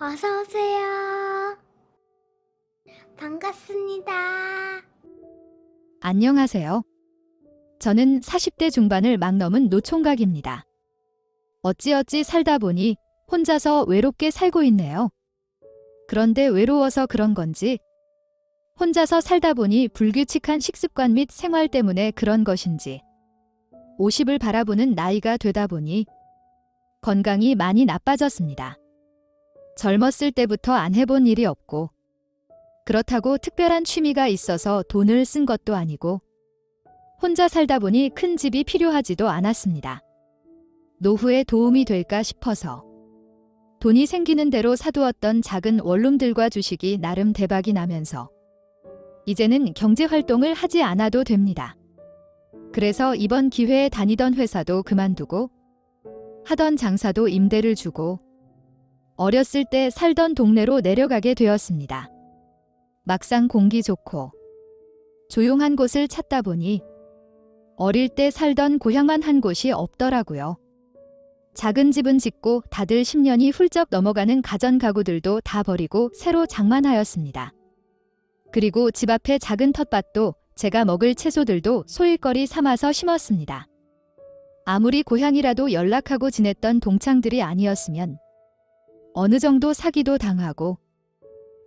어서 오세요. 반갑습니다. 안녕하세요. 저는 40대 중반을 막 넘은 노총각입니다. 어찌어찌 살다 보니 혼자서 외롭게 살고 있네요. 그런데 외로워서 그런 건지, 혼자서 살다 보니 불규칙한 식습관 및 생활 때문에 그런 것인지, 50을 바라보는 나이가 되다 보니 건강이 많이 나빠졌습니다. 젊었을 때부터 안 해본 일이 없고, 그렇다고 특별한 취미가 있어서 돈을 쓴 것도 아니고, 혼자 살다 보니 큰 집이 필요하지도 않았습니다. 노후에 도움이 될까 싶어서 돈이 생기는 대로 사두었던 작은 원룸들과 주식이 나름 대박이 나면서 이제는 경제활동을 하지 않아도 됩니다. 그래서 이번 기회에 다니던 회사도 그만두고 하던 장사도 임대를 주고 어렸을 때 살던 동네로 내려가게 되었습니다. 막상 공기 좋고 조용한 곳을 찾다 보니 어릴 때 살던 고향만 한 곳이 없더라고요. 작은 집은 짓고 다들 10년이 훌쩍 넘어가는 가전 가구들도 다 버리고 새로 장만하였습니다. 그리고 집 앞에 작은 텃밭도 제가 먹을 채소들도 소일거리 삼아서 심었습니다. 아무리 고향이라도 연락하고 지냈던 동창들이 아니었으면 어느 정도 사기도 당하고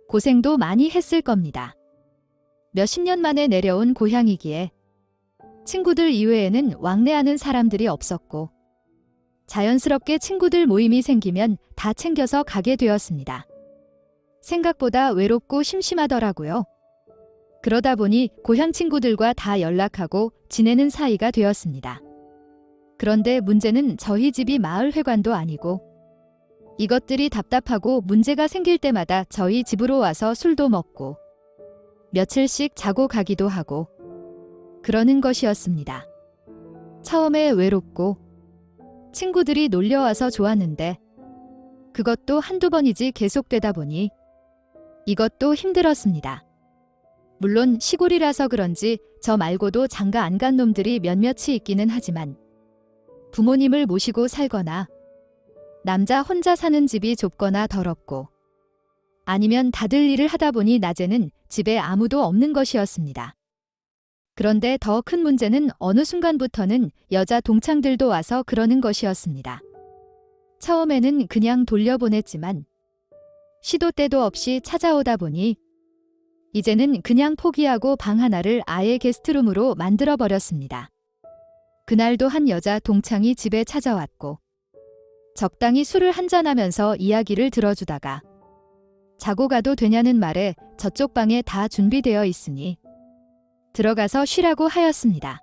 고생도 많이 했을 겁니다. 몇십 년 만에 내려온 고향이기에 친구들 이외에는 왕래하는 사람들이 없었고 자연스럽게 친구들 모임이 생기면 다 챙겨서 가게 되었습니다. 생각보다 외롭고 심심하더라고요. 그러다 보니 고향 친구들과 다 연락하고 지내는 사이가 되었습니다. 그런데 문제는 저희 집이 마을 회관도 아니고 이것들이 답답하고 문제가 생길 때마다 저희 집으로 와서 술도 먹고 며칠씩 자고 가기도 하고 그러는 것이었습니다. 처음에 외롭고 친구들이 놀려와서 좋았는데 그것도 한두 번이지 계속되다 보니 이것도 힘들었습니다. 물론 시골이라서 그런지 저 말고도 장가 안 간 놈들이 몇몇이 있기는 하지만 부모님을 모시고 살거나 남자 혼자 사는 집이 좁거나 더럽고 아니면 다들 일을 하다 보니 낮에는 집에 아무도 없는 것이었습니다. 그런데 더 큰 문제는 어느 순간부터는 여자 동창들도 와서 그러는 것이었습니다. 처음에는 그냥 돌려보냈지만 시도 때도 없이 찾아오다 보니 이제는 그냥 포기하고 방 하나를 아예 게스트룸으로 만들어버렸습니다. 그날도 한 여자 동창이 집에 찾아왔고 적당히 술을 한잔하면서 이야기를 들어주다가 자고 가도 되냐는 말에 저쪽 방에 다 준비되어 있으니 들어가서 쉬라고 하였습니다.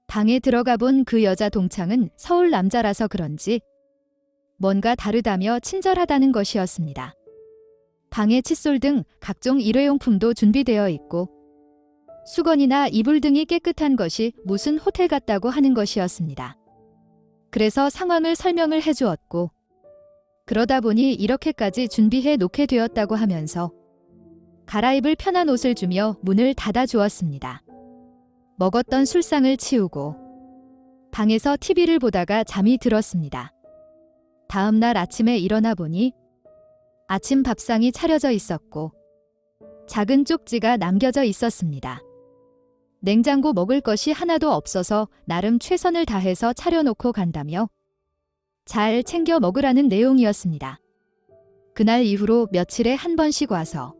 방에 들어가 본 그 여자 동창은 서울 남자라서 그런지 뭔가 다르다며 친절하다는 것이었습니다. 방에 칫솔 등 각종 일회용품도 준비되어 있고 수건이나 이불 등이 깨끗한 것이 무슨 호텔 같다고 하는 것이었습니다. 그래서 상황을 설명을 해주었고 그러다 보니 이렇게까지 준비해 놓게 되었다고 하면서 갈아입을 편한 옷을 주며 문을 닫아 주었습니다. 먹었던 술상을 치우고 방에서 TV를 보다가 잠이 들었습니다. 다음 날 아침에 일어나 보니 아침 밥상이 차려져 있었고 작은 쪽지가 남겨져 있었습니다. 냉장고 먹을 것이 하나도 없어서 나름 최선을 다해서 차려놓고 간다며 잘 챙겨 먹으라는 내용이었습니다. 그날 이후로 며칠에 한 번씩 와서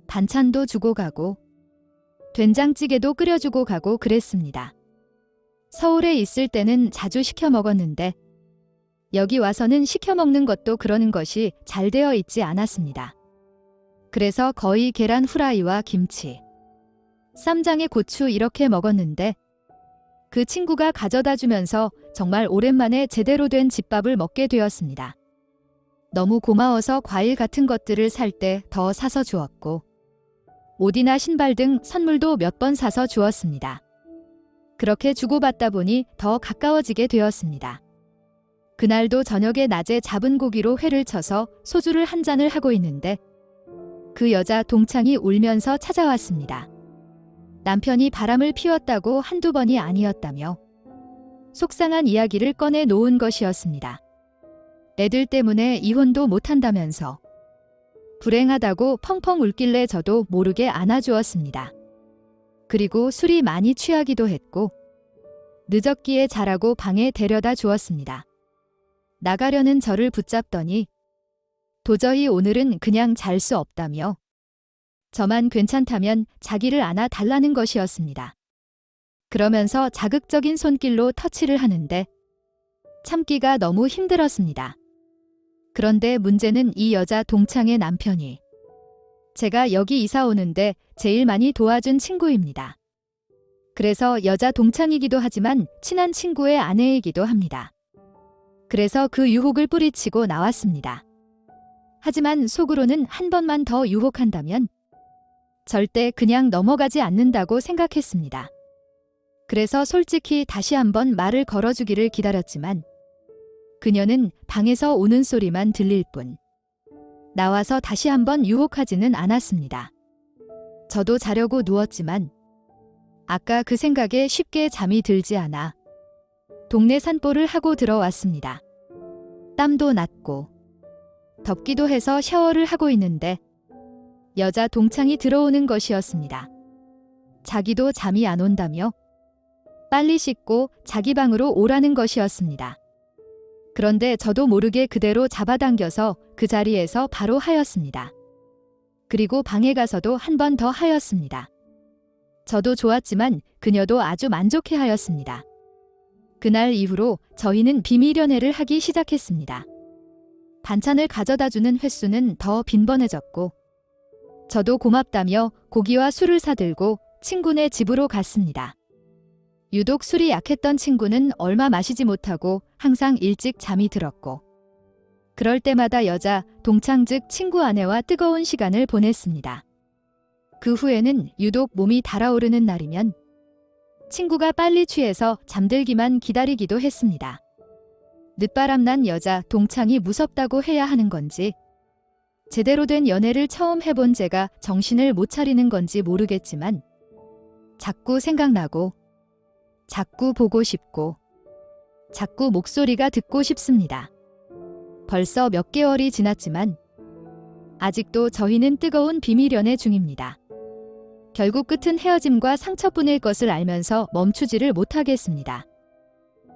반찬도 주고 가고 된장찌개도 끓여주고 가고 그랬습니다. 서울에 있을 때는 자주 시켜 먹었는데 여기 와서는 시켜 먹는 것도 그러는 것이 잘 되어 있지 않았습니다. 그래서 거의 계란 후라이와 김치, 쌈장에 고추 이렇게 먹었는데 그 친구가 가져다 주면서 정말 오랜만에 제대로 된 집밥을 먹게 되었습니다. 너무 고마워서 과일 같은 것들을 살 때 더 사서 주었고 옷이나 신발 등 선물도 몇 번 사서 주었습니다. 그렇게 주고받다 보니 더 가까워지게 되었습니다. 그날도 저녁에 낮에 잡은 고기로 회를 쳐서 소주를 한 잔을 하고 있는데 그 여자 동창이 울면서 찾아왔습니다. 남편이 바람을 피웠다고 한두 번이 아니었다며 속상한 이야기를 꺼내 놓은 것이었습니다. 애들 때문에 이혼도 못한다면서 불행하다고 펑펑 울길래 저도 모르게 안아주었습니다. 그리고 술이 많이 취하기도 했고 늦었기에 자라고 방에 데려다 주었습니다. 나가려는 저를 붙잡더니 도저히 오늘은 그냥 잘 수 없다며 저만 괜찮다면 자기를 안아 달라는 것이었습니다. 그러면서 자극적인 손길로 터치를 하는데 참기가 너무 힘들었습니다. 그런데 문제는 이 여자 동창의 남편이 제가 여기 이사 오는데 제일 많이 도와준 친구입니다. 그래서 여자 동창이기도 하지만 친한 친구의 아내이기도 합니다. 그래서 그 유혹을 뿌리치고 나왔습니다. 하지만 속으로는 한 번만 더 유혹한다면 절대 그냥 넘어가지 않는다고 생각했습니다. 그래서 솔직히 다시 한번 말을 걸어주기를 기다렸지만 그녀는 방에서 우는 소리만 들릴 뿐 나와서 다시 한번 유혹하지는 않았습니다. 저도 자려고 누웠지만 아까 그 생각에 쉽게 잠이 들지 않아 동네 산보를 하고 들어왔습니다. 땀도 났고 덥기도 해서 샤워를 하고 있는데 여자 동창이 들어오는 것이었습니다. 자기도 잠이 안 온다며 빨리 씻고 자기 방으로 오라는 것이었습니다. 그런데 저도 모르게 그대로 잡아당겨서 그 자리에서 바로 하였습니다. 그리고 방에 가서도 한 번 더 하였습니다. 저도 좋았지만 그녀도 아주 만족해 하였습니다. 그날 이후로 저희는 비밀 연애를 하기 시작했습니다. 반찬을 가져다주는 횟수는 더 빈번해졌고 저도 고맙다며 고기와 술을 사들고 친구네 집으로 갔습니다. 유독 술이 약했던 친구는 얼마 마시지 못하고 항상 일찍 잠이 들었고 그럴 때마다 여자 동창 즉 친구 아내와 뜨거운 시간을 보냈습니다. 그 후에는 유독 몸이 달아오르는 날이면 친구가 빨리 취해서 잠들기만 기다리기도 했습니다. 늦바람난 여자 동창이 무섭다고 해야 하는 건지 제대로 된 연애를 처음 해본 제가 정신을 못 차리는 건지 모르겠지만 자꾸 생각나고 자꾸 보고 싶고 자꾸 목소리가 듣고 싶습니다. 벌써 몇 개월이 지났지만 아직도 저희는 뜨거운 비밀 연애 중입니다. 결국 끝은 헤어짐과 상처뿐일 것을 알면서 멈추지를 못하겠습니다.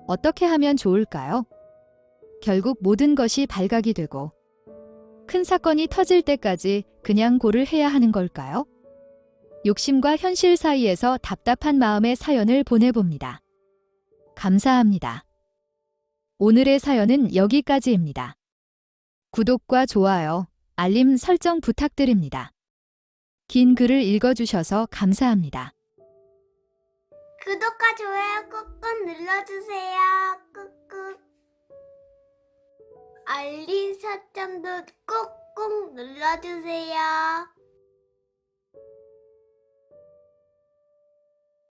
어떻게 하면 좋을까요? 결국 모든 것이 발각이 되고 큰 사건이 터질 때까지 그냥 고를 해야 하는 걸까요? 욕심과 현실 사이에서 답답한 마음의 사연을 보내봅니다. 감사합니다. 오늘의 사연은 여기까지입니다. 구독과 좋아요, 알림 설정 부탁드립니다. 긴 글을 읽어주셔서 감사합니다. 구독과 좋아요 꾹꾹 눌러주세요. 꾹꾹. 알림 설정도 꾹꾹 눌러주세요.